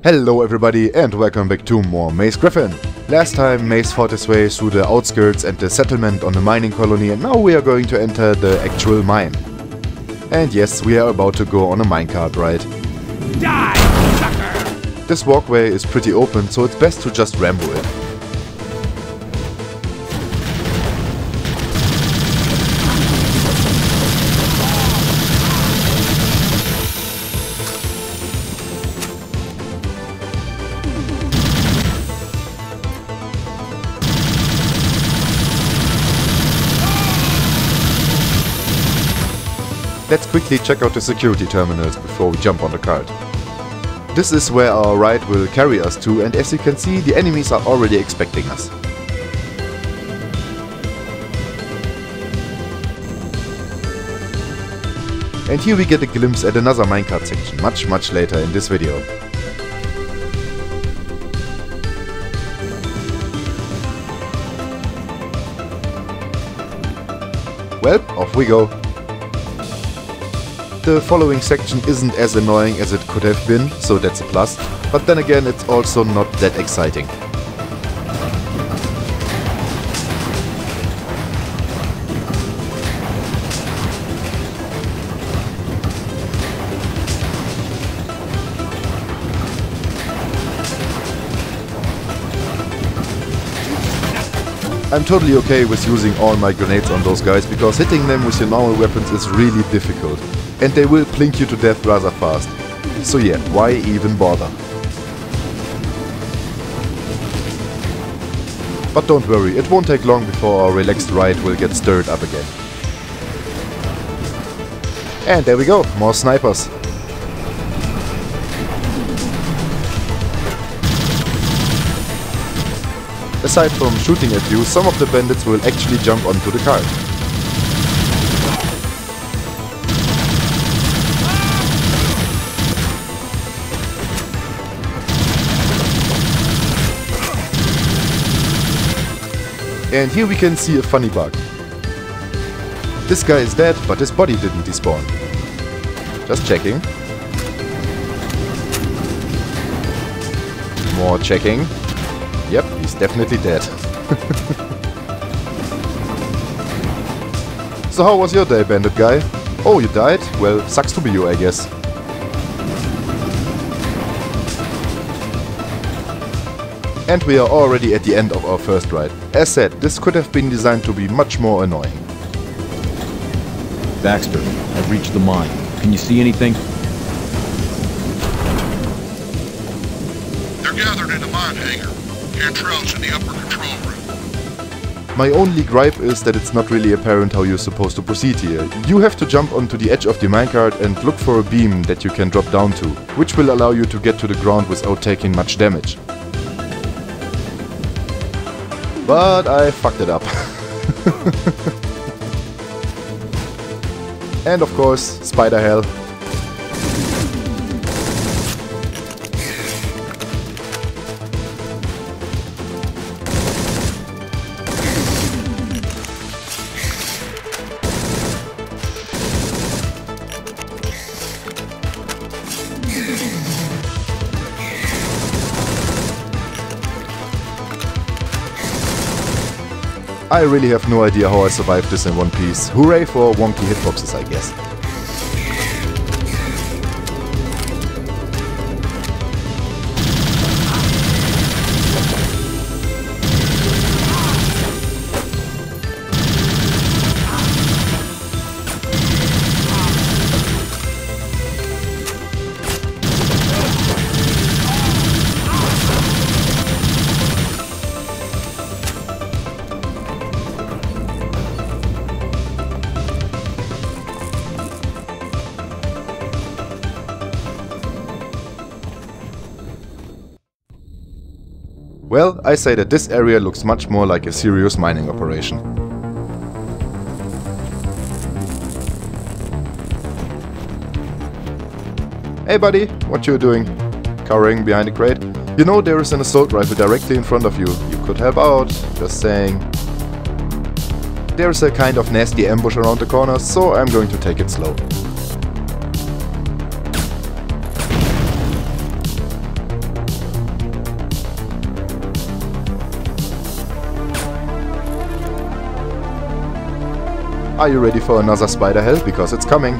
Hello everybody and welcome back to more Mace Griffin. Last time Mace fought his way through the outskirts and the settlement on the mining colony, and now we are going to enter the actual mine. And yes, we are about to go on a minecart ride. Die, sucker! This walkway is pretty open, so it's best to just ramble it. Let's quickly check out the security terminals before we jump on the cart. This is where our ride will carry us to, and as you can see, the enemies are already expecting us. And here we get a glimpse at another minecart section, much later in this video. Well, off we go. The following section isn't as annoying as it could have been, so that's a plus, but then again it's also not that exciting. I'm totally okay with using all my grenades on those guys, because hitting them with your normal weapons is really difficult. And they will plink you to death rather fast. So yeah, why even bother? But don't worry, it won't take long before our relaxed ride will get stirred up again. And there we go, more snipers. Aside from shooting at you, some of the bandits will actually jump onto the cart. And here we can see a funny bug. This guy is dead, but his body didn't despawn. Just checking. More checking. Yep, he's definitely dead. So how was your day, bandit guy? Oh, you died? Well, sucks to be you, I guess. And we are already at the end of our first ride. As said, this could have been designed to be much more annoying. Baxter, I've reached the mine. Can you see anything? They're gathered in the mine hangar. Cantrell's in the upper control room. My only gripe is that it's not really apparent how you're supposed to proceed here. You have to jump onto the edge of the minecart and look for a beam that you can drop down to, which will allow you to get to the ground without taking much damage. But I fucked it up. And of course, spider hell. I really have no idea how I survived this in one piece. Hooray for wonky hitboxes, I guess. Well, I say that this area looks much more like a serious mining operation. Hey buddy, what you doing? Cowering behind a crate? You know there is an assault rifle directly in front of you. You could help out, just saying. There's a kind of nasty ambush around the corner, so I'm going to take it slow. Are you ready for another spider hell? Because it's coming.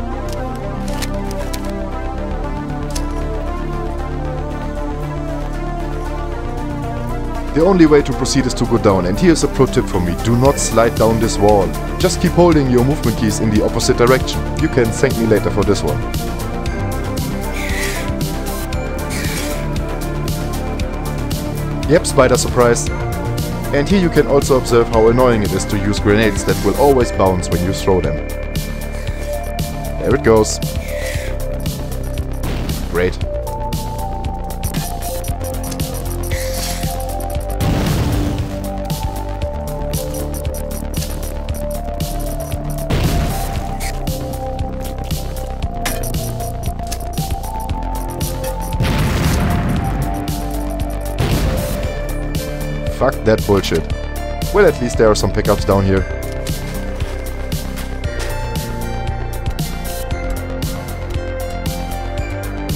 The only way to proceed is to go down, and here's a pro tip for me: do not slide down this wall. Just keep holding your movement keys in the opposite direction. You can thank me later for this one. Yep, spider surprise. And here you can also observe how annoying it is to use grenades that will always bounce when you throw them. There it goes. Great. Fuck that bullshit. Well, at least there are some pickups down here.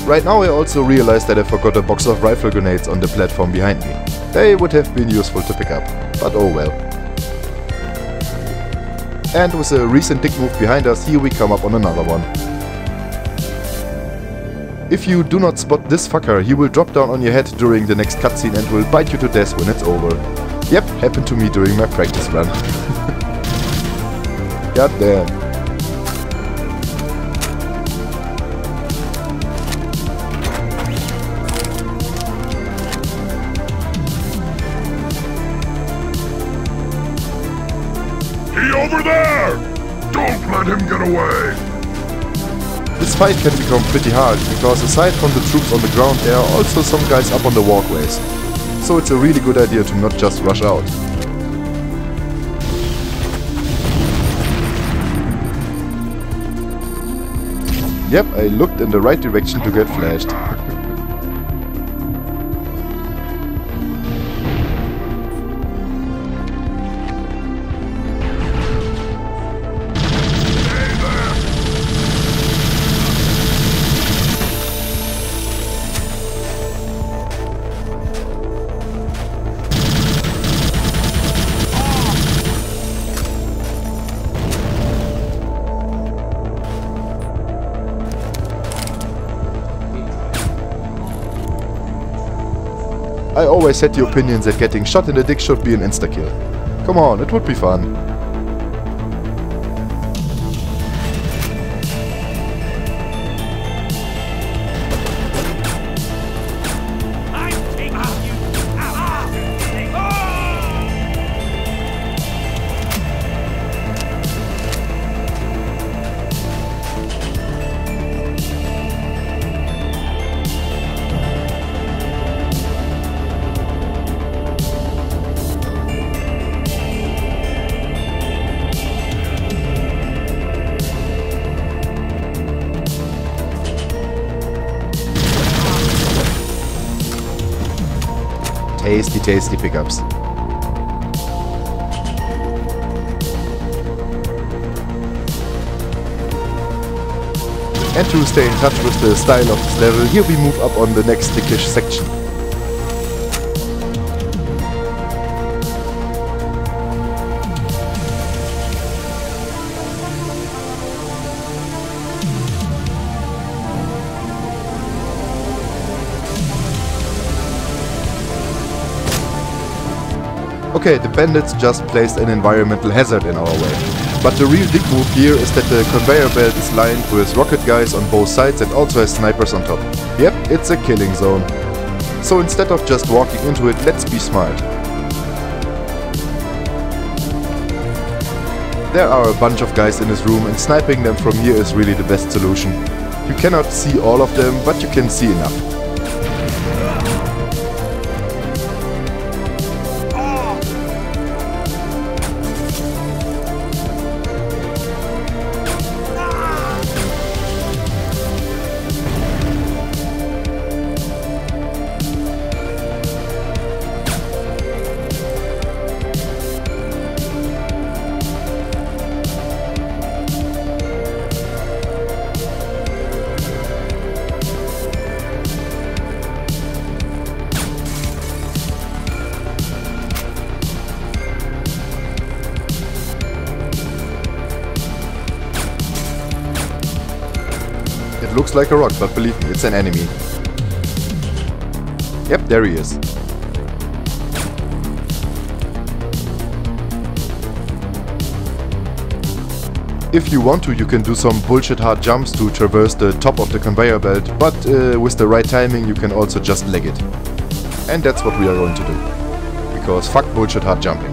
Right now I also realized that I forgot a box of rifle grenades on the platform behind me. They would have been useful to pick up, but oh well. And with a recent dig move behind us, here we come up on another one. If you do not spot this fucker, he will drop down on your head during the next cutscene and will bite you to death when it's over. Yep, happened to me during my practice run. God damn. He over there! Don't let him get away! This fight can become pretty hard, because aside from the troops on the ground, there are also some guys up on the walkways. So it's a really good idea to not just rush out. Yep, I looked in the right direction to get flashed. I always had the opinion that getting shot in the dick should be an insta-kill. Come on, it would be fun. Tasty, tasty pickups. And to stay in touch with the style of this level, here we move up on the next dickish section. Okay, the bandits just placed an environmental hazard in our way. But the real dick move here is that the conveyor belt is lined with rocket guys on both sides and also has snipers on top. Yep, it's a killing zone. So instead of just walking into it, let's be smart. There are a bunch of guys in this room, and sniping them from here is really the best solution. You cannot see all of them, but you can see enough. It looks like a rock, but believe me, it's an enemy. Yep, there he is. If you want to, you can do some bullshit hard jumps to traverse the top of the conveyor belt, but with the right timing you can also just leg it. And that's what we are going to do. Because fuck bullshit hard jumping.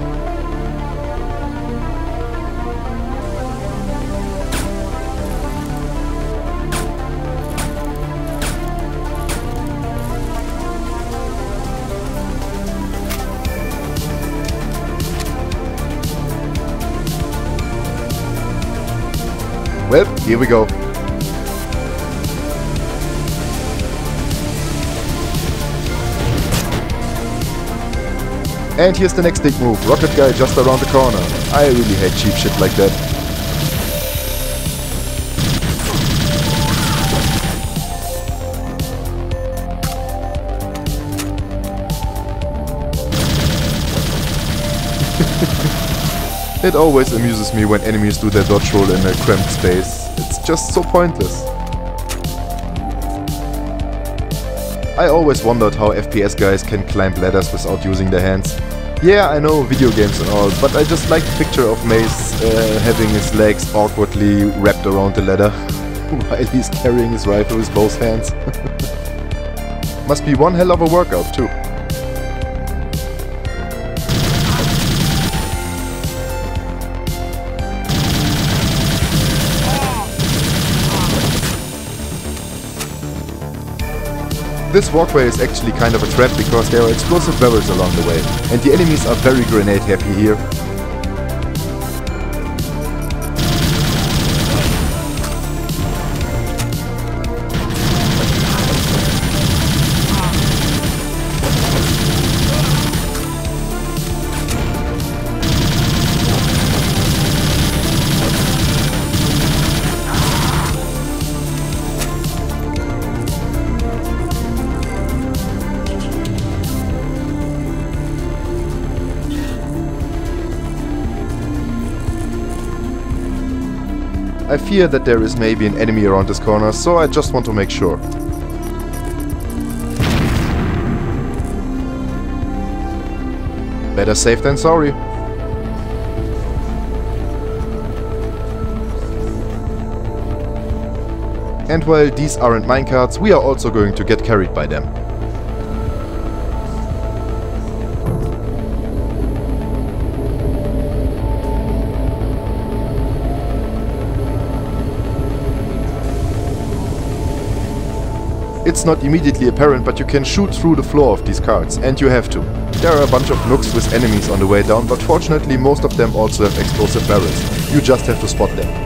Well, here we go. And here's the next big move, rocket guy just around the corner. I really hate cheap shit like that. It always amuses me when enemies do their dodge roll in a cramped space. It's just so pointless. I always wondered how FPS guys can climb ladders without using their hands. Yeah, I know, video games and all, but I just like the picture of Mace having his legs awkwardly wrapped around the ladder while he's carrying his rifle with both hands. Must be one hell of a workout too. This walkway is actually kind of a trap because there are explosive barrels along the way, and the enemies are very grenade happy here. I fear that there is maybe an enemy around this corner, so I just want to make sure. Better safe than sorry. And while these aren't minecarts, we are also going to get carried by them. It's not immediately apparent, but you can shoot through the floor of these carts, and you have to. There are a bunch of nooks with enemies on the way down, but fortunately most of them also have explosive barrels. You just have to spot them.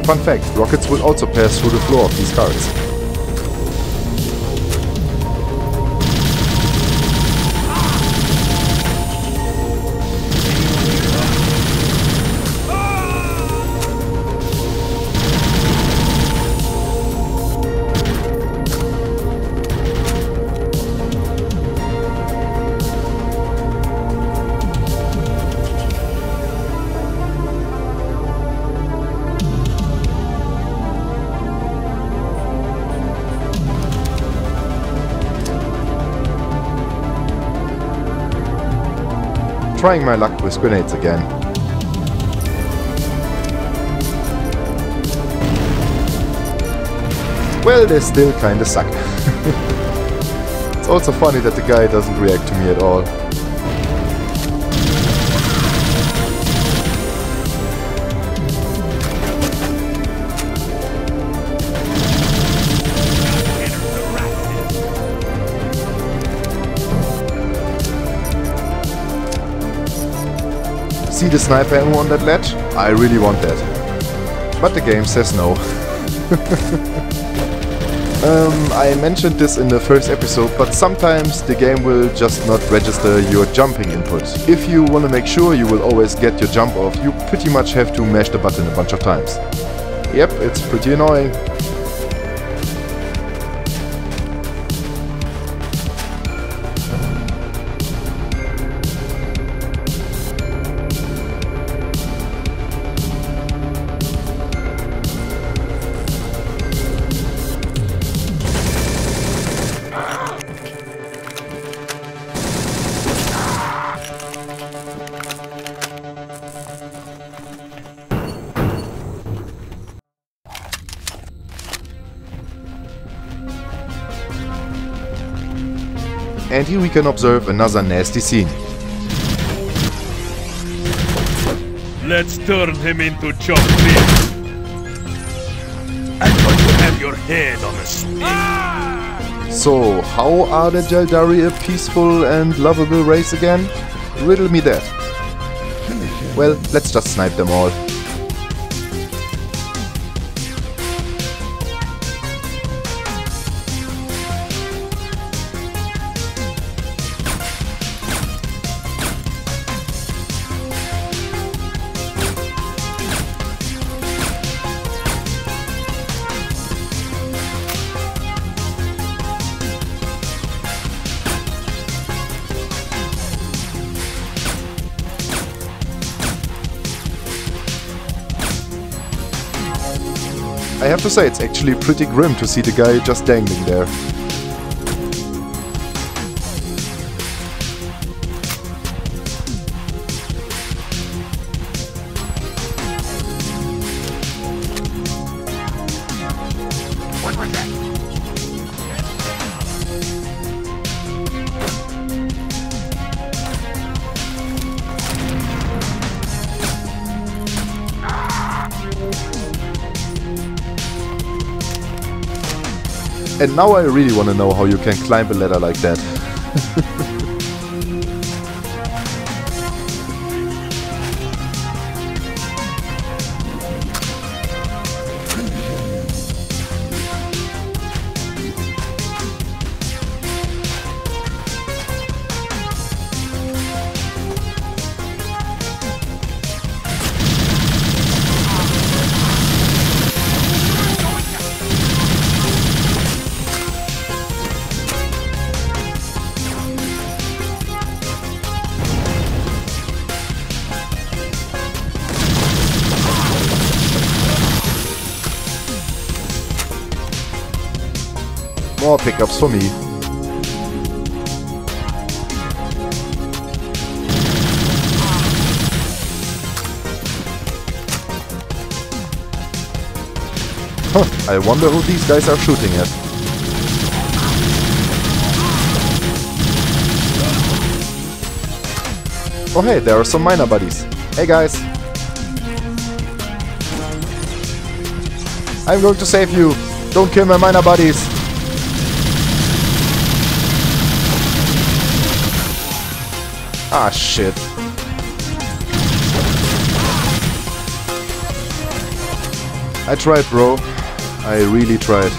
Fun fact, rockets will also pass through the floor of these carts. Trying my luck with grenades again. Well, they still kinda suck. It's also funny that the guy doesn't react to me at all. See the sniper ammo on that ledge? I really want that. But the game says no. I mentioned this in the first episode, but sometimes the game will just not register your jumping input. If you want to make sure you will always get your jump off, you pretty much have to mash the button a bunch of times. Yep, it's pretty annoying. And here we can observe another nasty scene. Let's turn him into chocolate. I'm going to have your head on a stick. So, how are the Jaldari a peaceful and lovable race again? Riddle me that. Well, let's just snipe them all. I have to say, it's actually pretty grim to see the guy just dangling there. And now I really want to know how you can climb a ladder like that. More pickups for me. Huh, I wonder who these guys are shooting at. Oh hey, there are some miner buddies. Hey guys. I'm going to save you. Don't kill my miner buddies. Ah, shit. I tried, bro. I really tried.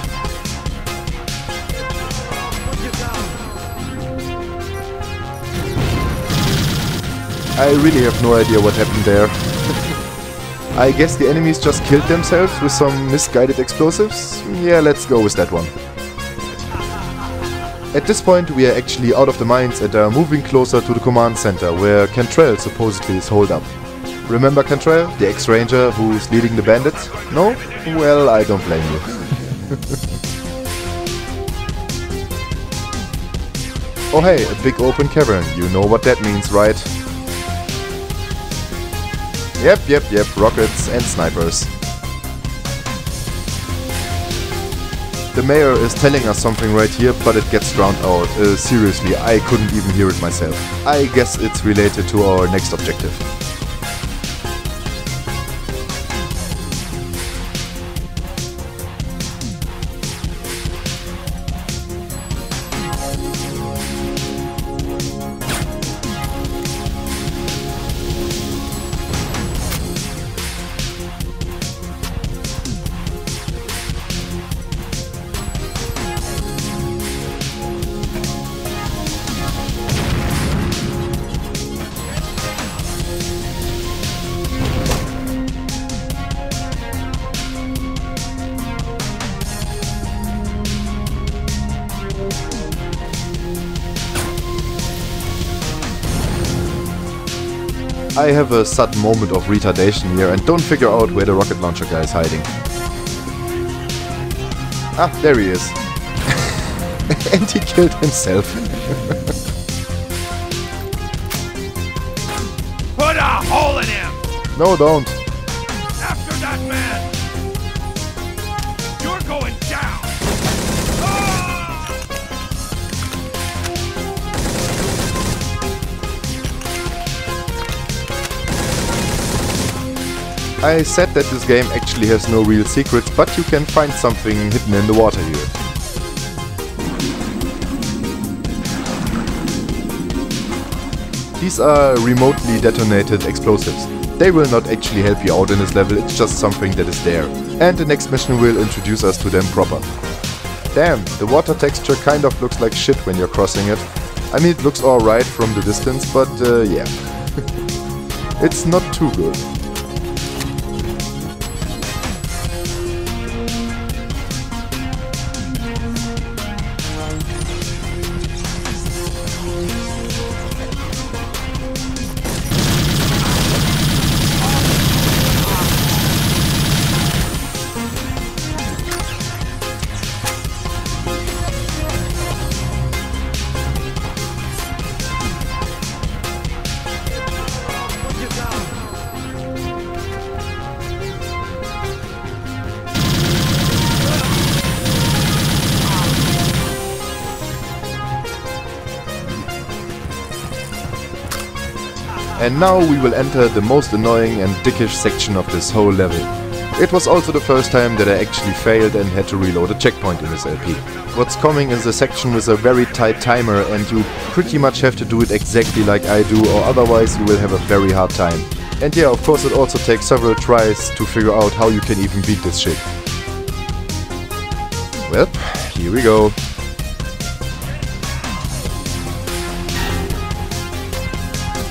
I really have no idea what happened there. I guess the enemies just killed themselves with some misguided explosives? Yeah, let's go with that one. At this point we are actually out of the mines and are moving closer to the command center, where Cantrell supposedly is holed up. Remember Cantrell, the ex-ranger who's leading the bandits? No? Well, I don't blame you. Oh hey, a big open cavern, you know what that means, right? Yep, rockets and snipers. The mayor is telling us something right here, but it gets drowned out. Seriously, I couldn't even hear it myself. I guess it's related to our next objective. I have a sudden moment of retardation here and don't figure out where the rocket launcher guy is hiding. Ah, there he is. And he killed himself. Put a hole in him! No, don't. After that man! You're going down! Ah! I said that this game actually has no real secrets, but you can find something hidden in the water here. These are remotely detonated explosives. They will not actually help you out in this level, it's just something that is there. And the next mission will introduce us to them proper. Damn, the water texture kind of looks like shit when you're crossing it. I mean, it looks alright from the distance, but yeah. It's not too good. And now we will enter the most annoying and dickish section of this whole level. It was also the first time that I actually failed and had to reload a checkpoint in this LP. What's coming is a section with a very tight timer and you pretty much have to do it exactly like I do, or otherwise you will have a very hard time. And yeah, of course it also takes several tries to figure out how you can even beat this shit. Well, here we go.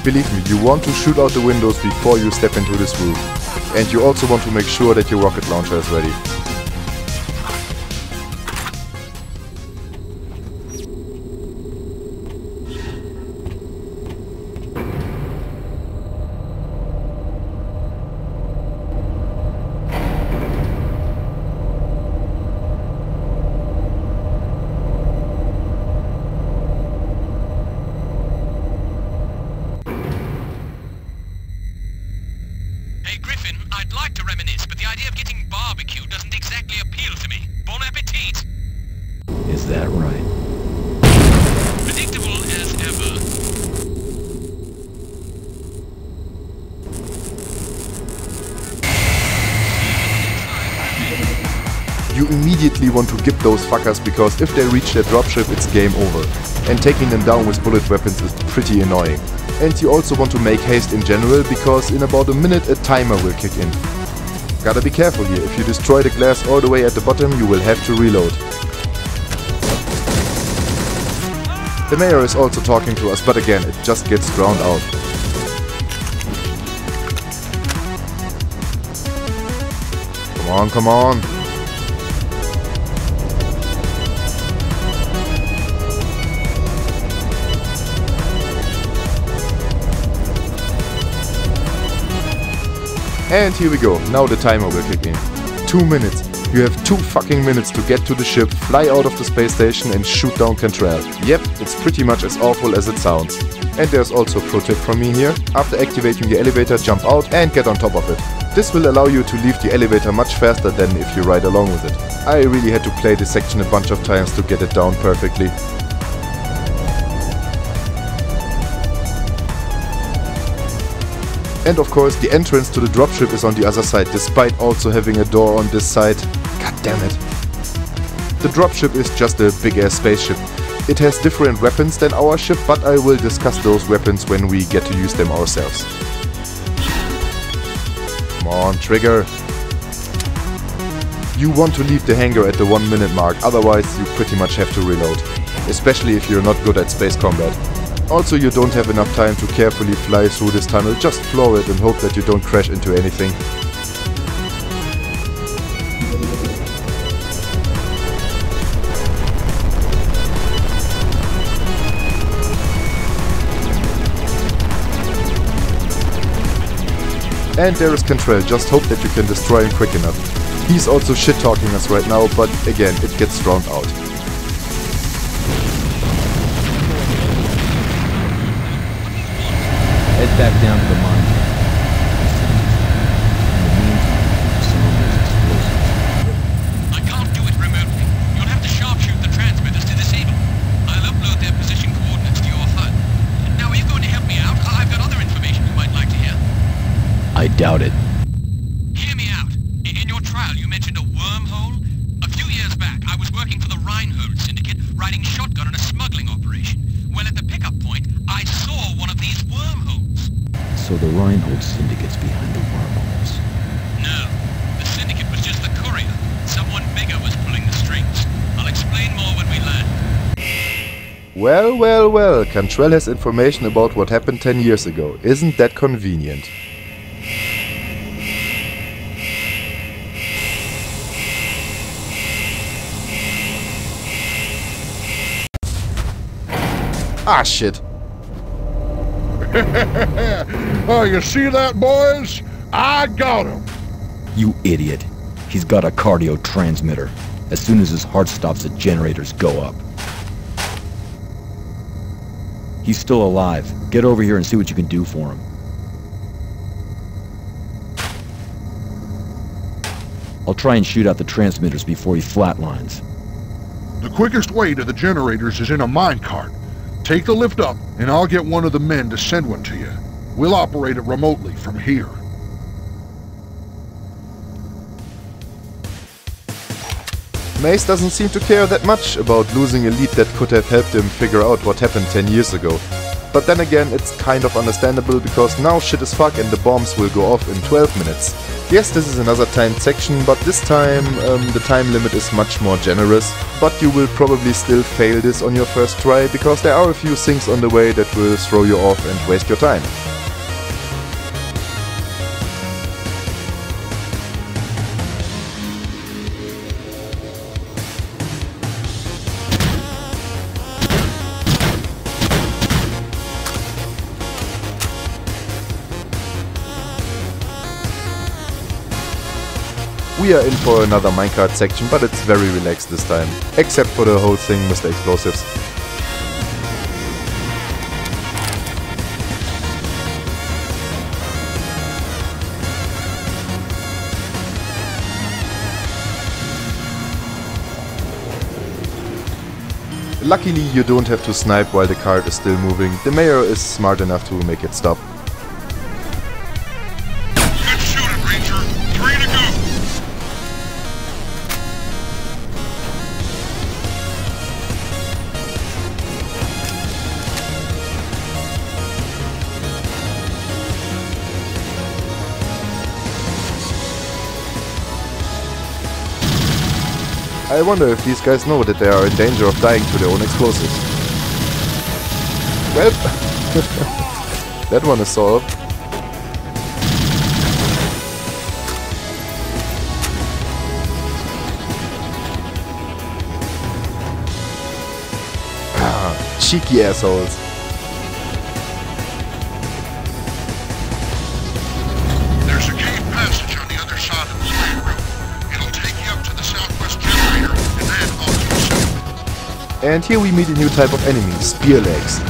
Believe me, you want to shoot out the windows before you step into this room. And you also want to make sure that your rocket launcher is ready. Hey Griffin, I'd like to reminisce, but the idea of getting barbecue doesn't exactly appeal to me. Bon appetit! Is that right? Predictable as ever. You immediately want to gip those fuckers because if they reach their dropship it's game over. And taking them down with bullet weapons is pretty annoying. And you also want to make haste in general because in about a minute a timer will kick in. Gotta be careful here, if you destroy the glass all the way at the bottom you will have to reload. The mayor is also talking to us, but again it just gets drowned out. Come on, come on! And here we go, now the timer will kick in. 2 minutes. You have 2 fucking minutes to get to the ship, fly out of the space station and shoot down Cantrell. Yep, it's pretty much as awful as it sounds. And there's also a pro tip from me here. After activating the elevator, jump out and get on top of it. This will allow you to leave the elevator much faster than if you ride along with it. I really had to play this section a bunch of times to get it down perfectly. And of course the entrance to the dropship is on the other side, despite also having a door on this side. God damn it. The dropship is just a big ass spaceship. It has different weapons than our ship, but I will discuss those weapons when we get to use them ourselves. Come on, trigger. You want to leave the hangar at the 1 minute mark, otherwise you pretty much have to reload. Especially if you're not good at space combat. Also, you don't have enough time to carefully fly through this tunnel, just floor it and hope that you don't crash into anything. And there is Cantrell, just hope that you can destroy him quick enough. He's also shit-talking us right now, but again, it gets drowned out. Head back down to the mine. In the meantime, some of those explosives. I can't do it remotely. You'll have to sharpshoot the transmitters to disable. I'll upload their position coordinates to your HUD. Now, are you going to help me out? I've got other information you might like to hear. I doubt it. Hear me out. In your trial, you mentioned a wormhole. A few years back, I was working for the Reinhold Syndicate, riding shotgun on a smuggling operation. Well, at the pickup point, I saw one of these wormholes. So the Reinhold Syndicate's behind the wormholes. No, the Syndicate was just the courier. Someone bigger was pulling the strings. I'll explain more when we land. Well, well, well, Cantrell has information about what happened 10 years ago. Isn't that convenient? Ah, shit. Oh, you see that, boys? I got him. You idiot. He's got a cardio transmitter. As soon as his heart stops, the generators go up. He's still alive. Get over here and see what you can do for him. I'll try and shoot out the transmitters before he flatlines. The quickest way to the generators is in a minecart. Take the lift up, and I'll get one of the men to send one to you. We'll operate it remotely from here. Mace doesn't seem to care that much about losing a lead that could have helped him figure out what happened 10 years ago. But then again, it's kind of understandable because now shit is fuck and the bombs will go off in 12 minutes. Yes, this is another timed section, but this time the time limit is much more generous. But you will probably still fail this on your first try because there are a few things on the way that will throw you off and waste your time. We are in for another minecart section, but it's very relaxed this time. Except for the whole thing with the explosives. Luckily you don't have to snipe while the cart is still moving. The mayor is smart enough to make it stop. Good shooting, Ranger. 3 to go. I wonder if these guys know that they are in danger of dying to their own explosives. Well, that one is solved. Ah, cheeky assholes. There's a cave passage on the other side of the slave room. It'll take you up to the southwest generator, and then on to the south. And here we meet a new type of enemy, spear legs.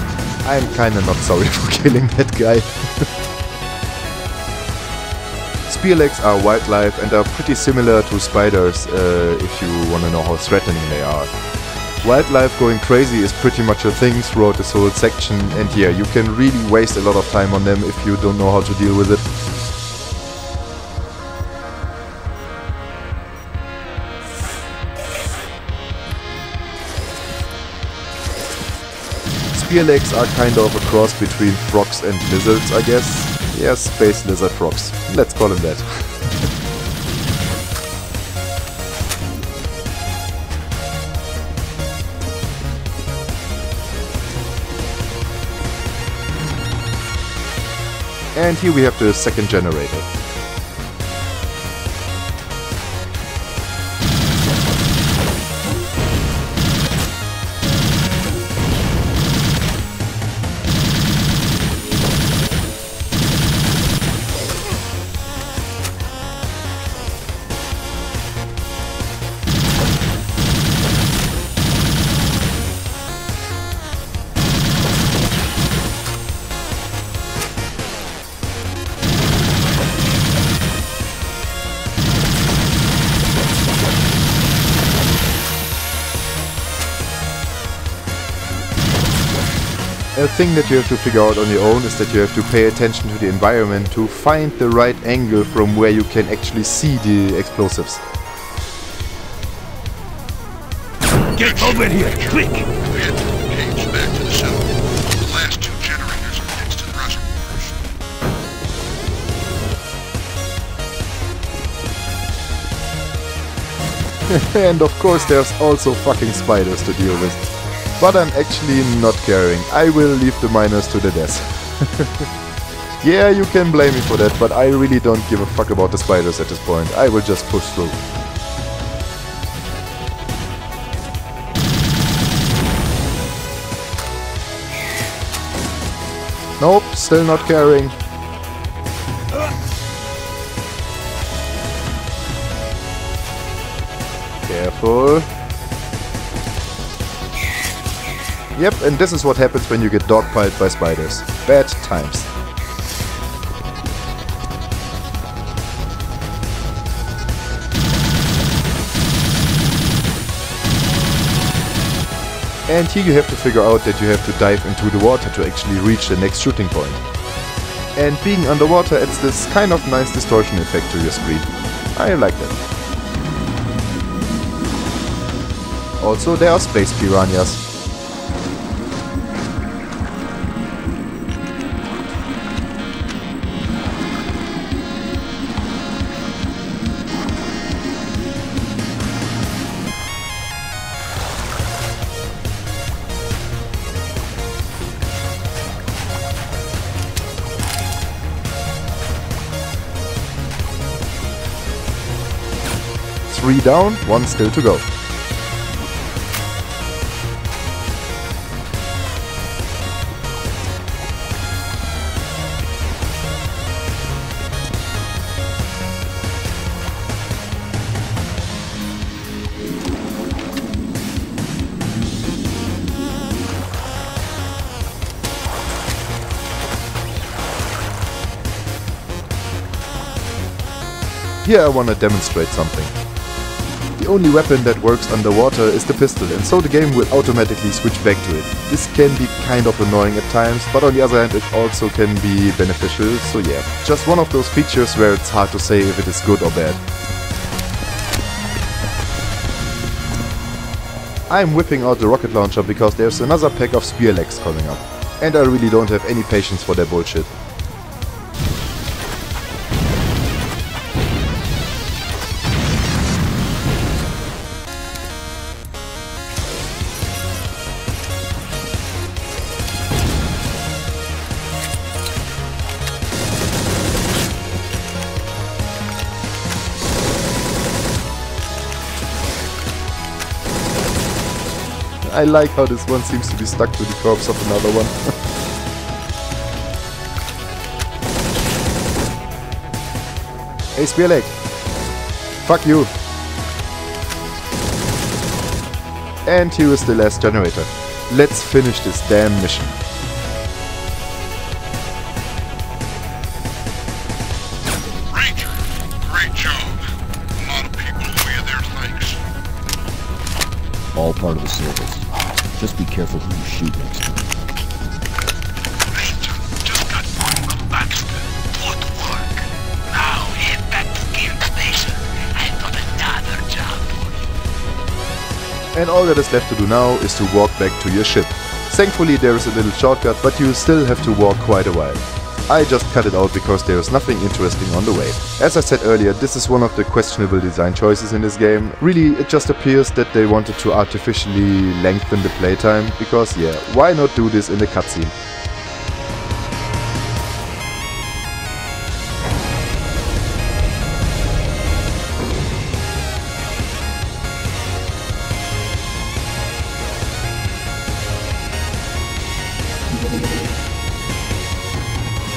I'm kinda not sorry for killing that guy. Spear legs are wildlife and are pretty similar to spiders if you wanna know how threatening they are. Wildlife going crazy is pretty much a thing throughout this whole section, and yeah, you can really waste a lot of time on them if you don't know how to deal with it. Spear legs are kind of a cross between frogs and lizards, I guess. Yeah, space lizard frogs. Let's call them that. And here we have the second generator. A thing that you have to figure out on your own is that you have to pay attention to the environment to find the right angle from where you can actually see the explosives. Get over here, quick! We had to engage back to the cell. The last 2 generators are next to the reservoirs. And of course there's also fucking spiders to deal with. But I'm actually not caring. I will leave the miners to the death. Yeah, you can blame me for that, but I really don't give a fuck about the spiders at this point. I will just push through. Nope, still not caring. Careful. Yep, and this is what happens when you get dogpiled by spiders. Bad times. And here you have to figure out that you have to dive into the water to actually reach the next shooting point. And being underwater adds this kind of nice distortion effect to your screen. I like that. Also, there are space piranhas. Three down, 1 still to go. Here I want to demonstrate something. The only weapon that works underwater is the pistol, and so the game will automatically switch back to it. This can be kind of annoying at times, but on the other hand it also can be beneficial, so yeah. Just one of those features where it's hard to say if it is good or bad. I'm whipping out the rocket launcher because there's another pack of spear legs coming up. And I really don't have any patience for their bullshit. I like how this one seems to be stuck to the corpse of another one. Hey, spear leg! Fuck you! And here is the last generator. Let's finish this damn mission. Ranger, great job. A lot of people owe you their thanks. All part of the service. Just be careful who you shoot next time. Ranger, just got phone from Baxter. Good work. Now head back to Camp Station. I've got another job for you. And all that is left to do now is to walk back to your ship. Thankfully there is a little shortcut, but you still have to walk quite a while. I just cut it out because there is nothing interesting on the way. As I said earlier, this is one of the questionable design choices in this game. Really, it just appears that they wanted to artificially lengthen the playtime, because yeah, why not do this in a cutscene?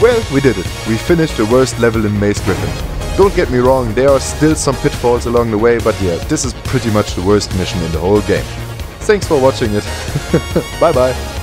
Well, we did it. We finished the worst level in Mace Griffin. Don't get me wrong, there are still some pitfalls along the way, but yeah, this is pretty much the worst mission in the whole game. Thanks for watching it. Bye bye.